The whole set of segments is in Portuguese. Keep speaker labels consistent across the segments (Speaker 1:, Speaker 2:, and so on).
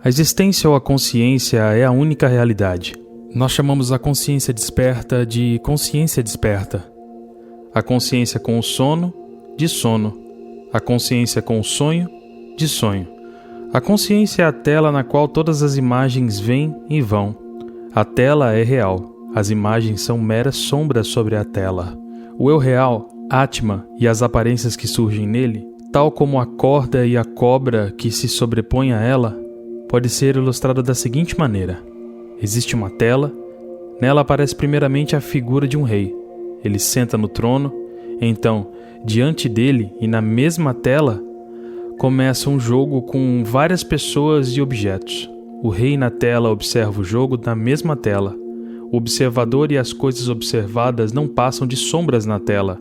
Speaker 1: A existência ou a consciência é a única realidade. Nós chamamos a consciência desperta de consciência desperta. A consciência com o sono, de sono. A consciência com o sonho, de sonho. A consciência é a tela na qual todas as imagens vêm e vão. A tela é real. As imagens são meras sombras sobre a tela. O eu real, Atma, e as aparências que surgem nele, tal como a corda e a cobra que se sobrepõem a ela, pode ser ilustrado da seguinte maneira. Existe uma tela, nela aparece primeiramente a figura de um rei. Ele senta no trono, então, diante dele e na mesma tela, começa um jogo com várias pessoas e objetos. O rei na tela observa o jogo na mesma tela. O observador e as coisas observadas não passam de sombras na tela,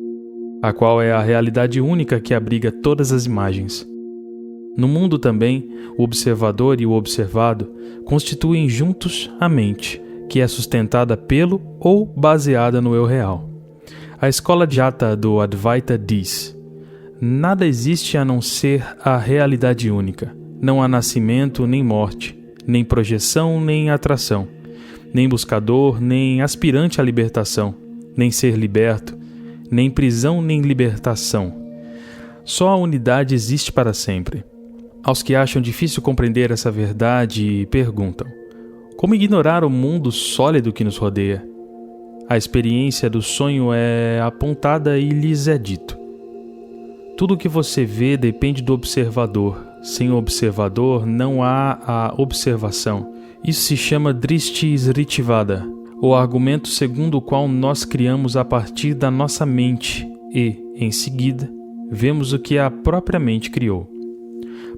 Speaker 1: a qual é a realidade única que abriga todas as imagens. No mundo também, o observador e o observado constituem juntos a mente, que é sustentada pelo ou baseada no eu real. A escola Jata do Advaita diz: nada existe a não ser a realidade única. Não há nascimento nem morte, nem projeção nem atração, nem buscador nem aspirante à libertação, nem ser liberto, nem prisão nem libertação. Só a unidade existe para sempre. Aos que acham difícil compreender essa verdade, perguntam: como ignorar o mundo sólido que nos rodeia? A experiência do sonho é apontada e lhes é dito: tudo o que você vê depende do observador. Sem o observador não há a observação. Isso se chama Drishti Sritivada, o argumento segundo o qual nós criamos a partir da nossa mente e, em seguida, vemos o que a própria mente criou.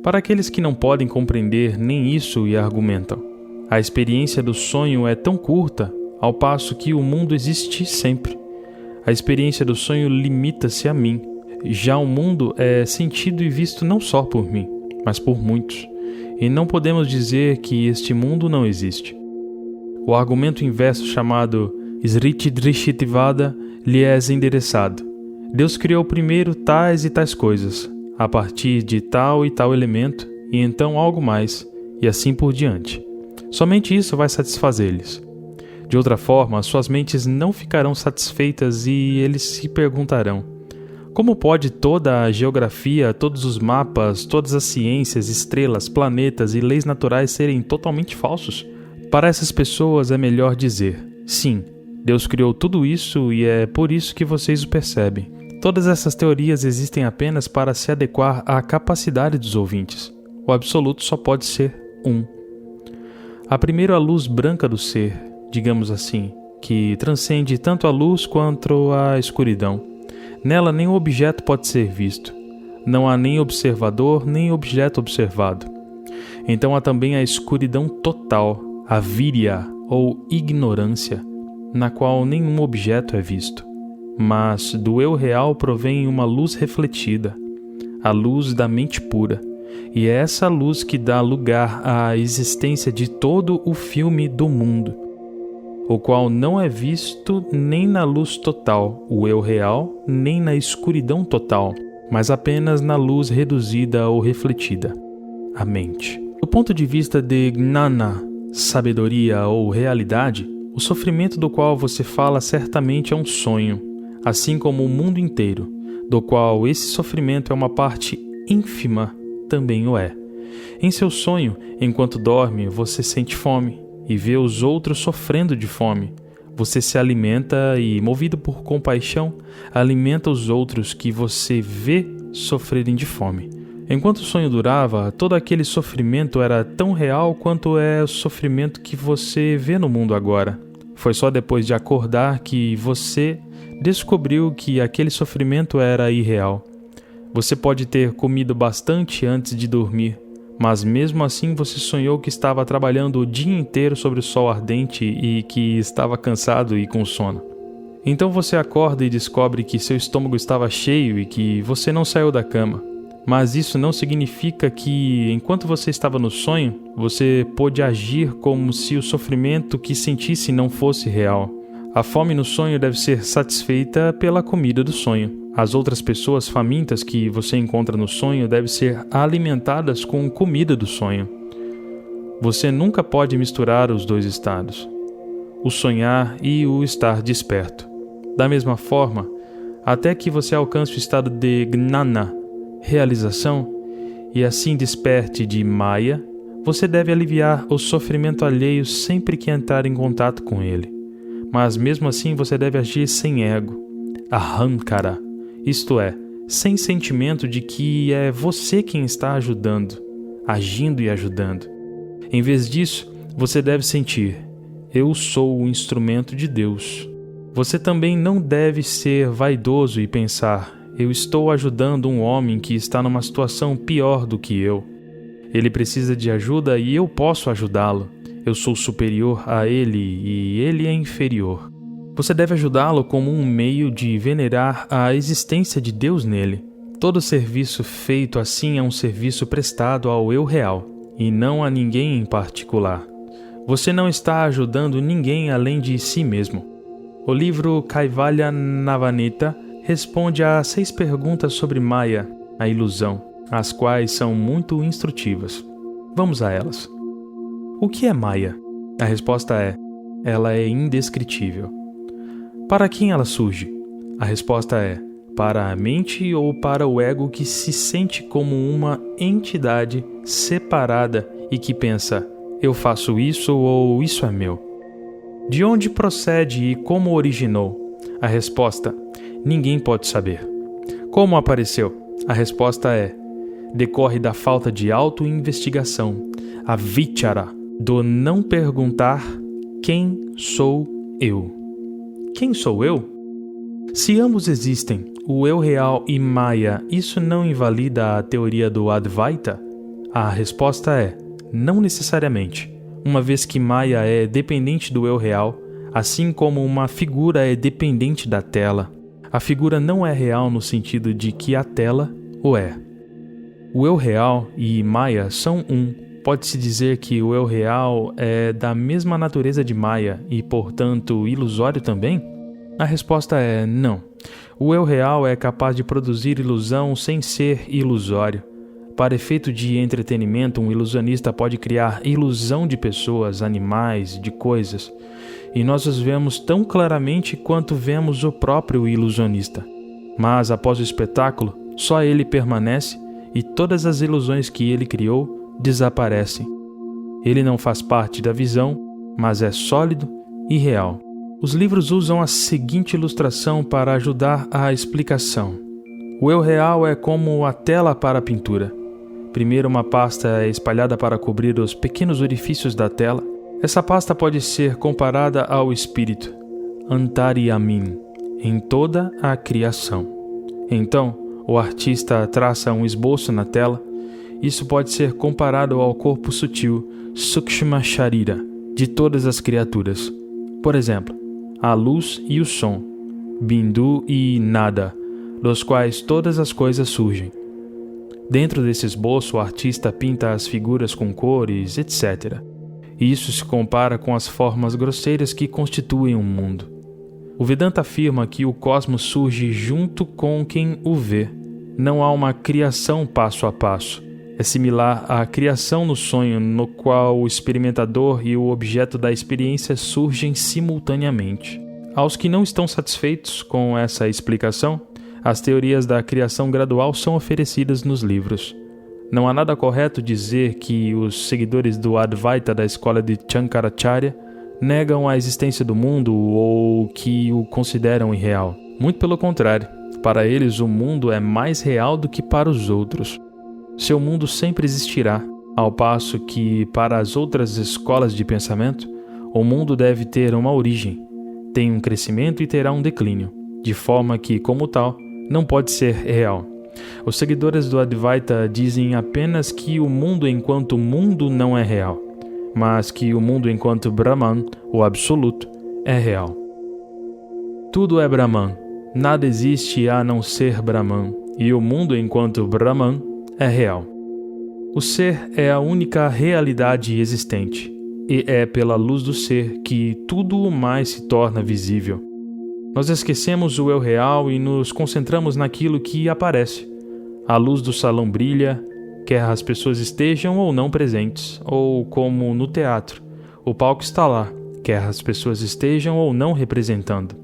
Speaker 1: Para aqueles que não podem compreender nem isso e argumentam, a experiência do sonho é tão curta, ao passo que o mundo existe sempre. A experiência do sonho limita-se a mim. Já o mundo é sentido e visto não só por mim, mas por muitos. E não podemos dizer que este mundo não existe. O argumento inverso chamado Sriti Drishtivada lhe é endereçado. Deus criou primeiro tais e tais coisas, a partir de tal e tal elemento, e então algo mais, e assim por diante. Somente isso vai satisfazê-los. De outra forma, suas mentes não ficarão satisfeitas e eles se perguntarão: como pode toda a geografia, todos os mapas, todas as ciências, estrelas, planetas e leis naturais serem totalmente falsos? Para essas pessoas é melhor dizer: sim, Deus criou tudo isso e é por isso que vocês o percebem. Todas essas teorias existem apenas para se adequar à capacidade dos ouvintes. O absoluto só pode ser um. A primeira luz branca do ser, digamos assim, que transcende tanto a luz quanto a escuridão. Nela nenhum objeto pode ser visto. Não há nem observador, nem objeto observado. Então há também a escuridão total, a virya, ou ignorância, na qual nenhum objeto é visto. Mas do eu real provém uma luz refletida, a luz da mente pura, e é essa luz que dá lugar à existência de todo o filme do mundo, o qual não é visto nem na luz total, o eu real, nem na escuridão total, mas apenas na luz reduzida ou refletida, a mente. Do ponto de vista de gnana, sabedoria ou realidade, o sofrimento do qual você fala certamente é um sonho, assim como o mundo inteiro, do qual esse sofrimento é uma parte ínfima, também o é. Em seu sonho, enquanto dorme, você sente fome e vê os outros sofrendo de fome. Você se alimenta e, movido por compaixão, alimenta os outros que você vê sofrerem de fome. Enquanto o sonho durava, todo aquele sofrimento era tão real quanto é o sofrimento que você vê no mundo agora. Foi só depois de acordar que você descobriu que aquele sofrimento era irreal. Você pode ter comido bastante antes de dormir, mas mesmo assim você sonhou que estava trabalhando o dia inteiro sobre o sol ardente e que estava cansado e com sono. Então você acorda e descobre que seu estômago estava cheio e que você não saiu da cama. Mas isso não significa que, enquanto você estava no sonho, você pôde agir como se o sofrimento que sentisse não fosse real. A fome no sonho deve ser satisfeita pela comida do sonho. As outras pessoas famintas que você encontra no sonho devem ser alimentadas com comida do sonho. Você nunca pode misturar os dois estados, o sonhar e o estar desperto. Da mesma forma, até que você alcance o estado de gnana, realização, e assim desperte de maya, você deve aliviar o sofrimento alheio sempre que entrar em contato com ele. Mas mesmo assim você deve agir sem ego, ahankara, isto é, sem sentimento de que é você quem está ajudando, agindo e ajudando. Em vez disso, você deve sentir: eu sou o instrumento de Deus. Você também não deve ser vaidoso e pensar: eu estou ajudando um homem que está numa situação pior do que eu. Ele precisa de ajuda e eu posso ajudá-lo. Eu sou superior a ele e ele é inferior. Você deve ajudá-lo como um meio de venerar a existência de Deus nele. Todo serviço feito assim é um serviço prestado ao eu real, e não a ninguém em particular. Você não está ajudando ninguém além de si mesmo. O livro Kaivalya Navaneta responde a 6 perguntas sobre Maya, a ilusão, as quais são muito instrutivas. Vamos a elas. O que é Maya? A resposta é: ela é indescritível. Para quem ela surge? A resposta é: para a mente ou para o ego que se sente como uma entidade separada e que pensa: eu faço isso ou isso é meu. De onde procede e como originou? A resposta: ninguém pode saber. Como apareceu? A resposta é: decorre da falta de auto-investigação, a vichara, do não perguntar quem sou eu. Quem sou eu? Se ambos existem, o eu real e Maya, isso não invalida a teoria do Advaita? A resposta é: não necessariamente, uma vez que Maya é dependente do eu real, assim como uma figura é dependente da tela. A figura não é real no sentido de que a tela o é. O eu real e Maya são um. Pode-se dizer que o eu real é da mesma natureza de Maya e, portanto, ilusório também? A resposta é não. O eu real é capaz de produzir ilusão sem ser ilusório. Para efeito de entretenimento, um ilusionista pode criar ilusão de pessoas, animais, de coisas. E nós os vemos tão claramente quanto vemos o próprio ilusionista. Mas, após o espetáculo, só ele permanece e todas as ilusões que ele criou desaparecem. Ele não faz parte da visão, mas é sólido e real. Os livros usam a seguinte ilustração para ajudar a explicação. O eu real é como a tela para a pintura. Primeiro, uma pasta é espalhada para cobrir os pequenos orifícios da tela. Essa pasta pode ser comparada ao espírito, Antaryamin, em toda a criação. Então, o artista traça um esboço na tela. Isso pode ser comparado ao corpo sutil, Sukshma Sharira, de todas as criaturas. Por exemplo, a luz e o som, Bindu e Nada, dos quais todas as coisas surgem. Dentro desse esboço, o artista pinta as figuras com cores, etc. Isso se compara com as formas grosseiras que constituem o mundo. O Vedanta afirma que o cosmos surge junto com quem o vê. Não há uma criação passo a passo. É similar à criação no sonho, no qual o experimentador e o objeto da experiência surgem simultaneamente. Aos que não estão satisfeitos com essa explicação, as teorias da criação gradual são oferecidas nos livros. Não há nada correto dizer que os seguidores do Advaita da escola de Shankaracharya negam a existência do mundo ou que o consideram irreal. Muito pelo contrário, para eles o mundo é mais real do que para os outros. Seu mundo sempre existirá, ao passo que, para as outras escolas de pensamento, o mundo deve ter uma origem, tem um crescimento e terá um declínio, de forma que, como tal, não pode ser real. Os seguidores do Advaita dizem apenas que o mundo enquanto mundo não é real, mas que o mundo enquanto Brahman, o absoluto, é real. Tudo é Brahman, nada existe a não ser Brahman, e o mundo enquanto Brahman é real. O ser é a única realidade existente, e é pela luz do ser que tudo o mais se torna visível. Nós esquecemos o eu real e nos concentramos naquilo que aparece. A luz do salão brilha, quer as pessoas estejam ou não presentes, ou como no teatro, o palco está lá, quer as pessoas estejam ou não representando.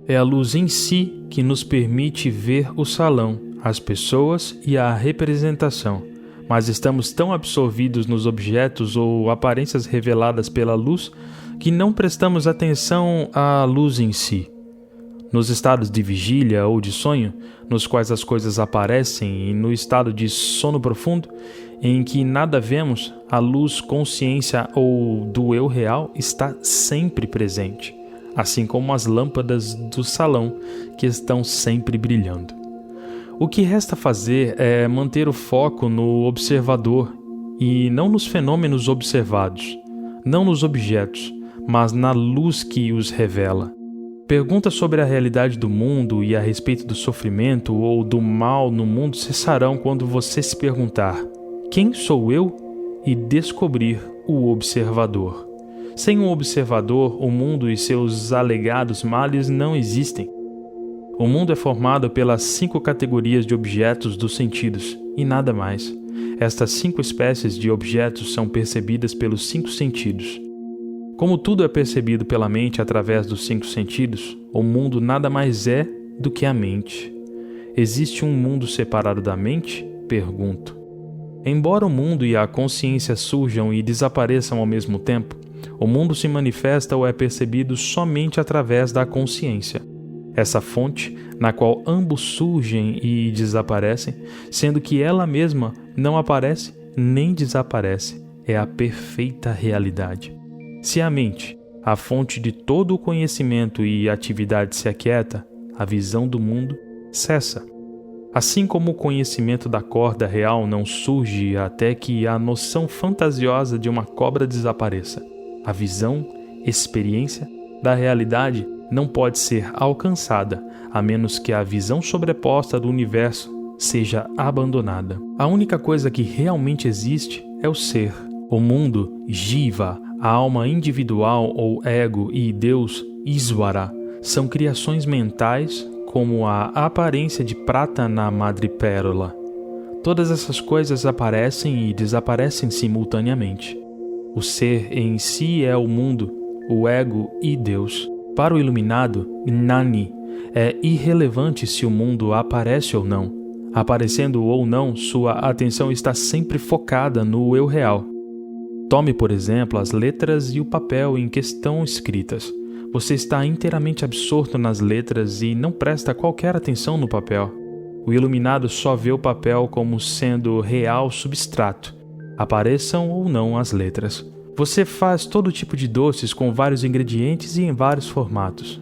Speaker 1: É a luz em si que nos permite ver o salão, as pessoas e a representação, mas estamos tão absorvidos nos objetos ou aparências reveladas pela luz que não prestamos atenção à luz em si. Nos estados de vigília ou de sonho, nos quais as coisas aparecem, e no estado de sono profundo, em que nada vemos, a luz consciência ou do eu real está sempre presente, assim como as lâmpadas do salão que estão sempre brilhando. O que resta fazer é manter o foco no observador e não nos fenômenos observados, não nos objetos, mas na luz que os revela. Perguntas sobre a realidade do mundo e a respeito do sofrimento ou do mal no mundo cessarão quando você se perguntar: quem sou eu? E descobrir o observador. Sem um observador, o mundo e seus alegados males não existem. O mundo é formado pelas 5 categorias de objetos dos sentidos, e nada mais. Estas 5 espécies de objetos são percebidas pelos 5 sentidos. Como tudo é percebido pela mente através dos 5 sentidos, o mundo nada mais é do que a mente. Existe um mundo separado da mente? Pergunto. Embora o mundo e a consciência surjam e desapareçam ao mesmo tempo, o mundo se manifesta ou é percebido somente através da consciência. Essa fonte, na qual ambos surgem e desaparecem, sendo que ela mesma não aparece nem desaparece, é a perfeita realidade. Se a mente, a fonte de todo o conhecimento e atividade se aquieta, a visão do mundo cessa. Assim como o conhecimento da corda real não surge até que a noção fantasiosa de uma cobra desapareça, a visão, experiência da realidade não pode ser alcançada, a menos que a visão sobreposta do universo seja abandonada. A única coisa que realmente existe é o ser. O mundo, Jiva, a alma individual ou ego e Deus, Isvara, são criações mentais como a aparência de prata na madrepérola. Todas essas coisas aparecem e desaparecem simultaneamente. O ser em si é o mundo, o ego e Deus. Para o iluminado, Gnani, é irrelevante se o mundo aparece ou não. Aparecendo ou não, sua atenção está sempre focada no eu real. Tome, por exemplo, as letras e o papel em que estão escritas. Você está inteiramente absorto nas letras e não presta qualquer atenção no papel. O iluminado só vê o papel como sendo real substrato, apareçam ou não as letras. Você faz todo tipo de doces com vários ingredientes e em vários formatos.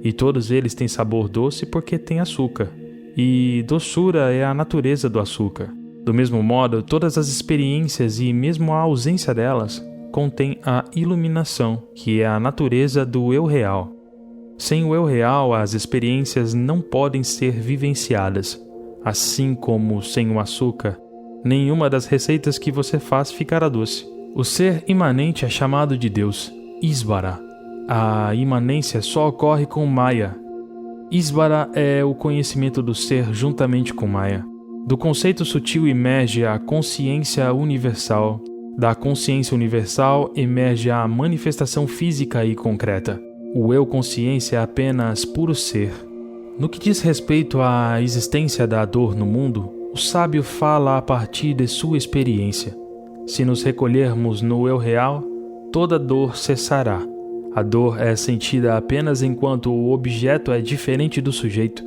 Speaker 1: E todos eles têm sabor doce porque têm açúcar. E doçura é a natureza do açúcar. Do mesmo modo, todas as experiências e mesmo a ausência delas contém a iluminação, que é a natureza do eu real. Sem o eu real, as experiências não podem ser vivenciadas. Assim como sem o açúcar, nenhuma das receitas que você faz ficará doce. O ser imanente é chamado de Deus, Isvara. A imanência só ocorre com Maya. Isvara é o conhecimento do ser juntamente com Maya. Do conceito sutil emerge a consciência universal. Da consciência universal emerge a manifestação física e concreta. O eu-consciência é apenas puro ser. No que diz respeito à existência da dor no mundo, o sábio fala a partir de sua experiência. Se nos recolhermos no eu real, toda dor cessará. A dor é sentida apenas enquanto o objeto é diferente do sujeito.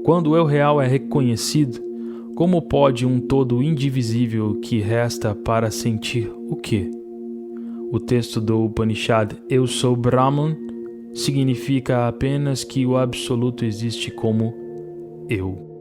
Speaker 1: Quando o eu real é reconhecido, como pode um todo indivisível que resta para sentir o quê? O texto do Upanishad Eu sou Brahman significa apenas que o absoluto existe como eu.